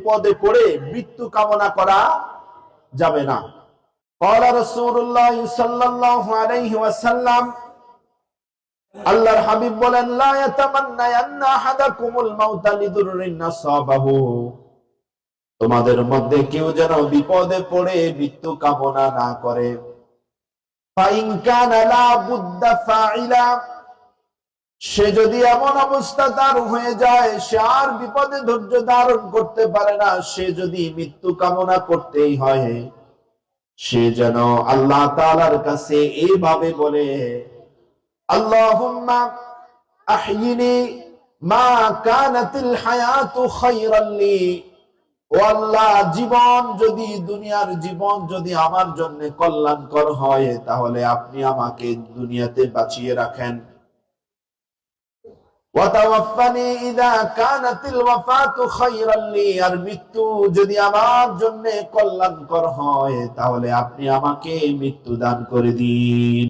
বিপদে পড়ে মৃত্যু কামনা করা যাবে না। قال رسول الله صلى الله عليه وسلم, আল্লাহর হাবিব বলেন, লা ইয়াতামান্নায়ান্না আহাদাকুমুল মাউতা লিদুররিন নাসাবাহু, তোমাদের মধ্যে কেউ যেন বিপদে পড়ে মৃত্যু কামনা না করে। ফাইন কানা লা বুদ্দা ফাইলা, সে যদি এমন অবস্থা তার হয়ে যায় সে আর বিপদে ধৈর্য ধারণ করতে পারে না, সে যদি মৃত্যু কামনা করতেই হয়, সে যেন আল্লাহ তাআলার কাছে এইভাবে বলে, আল্লাহুম্মা আহয়িনি মা কানাতিল হায়াতু খায়রান লি, ও আল্লাহ, জীবন যদি, দুনিয়ার জীবন যদি আমার জন্য কল্যাণকর হয় তাহলে আপনি আমাকে দুনিয়াতে বাঁচিয়ে রাখেন। ওয়া তাওয়াফানি ইযা কানাতিল ওয়াফাতু খায়রান লি, আর মৃত্যু যদি আমার জন্য কল্যাণকর হয় তাহলে আপনি আমাকে মৃত্যু দান করে দিন।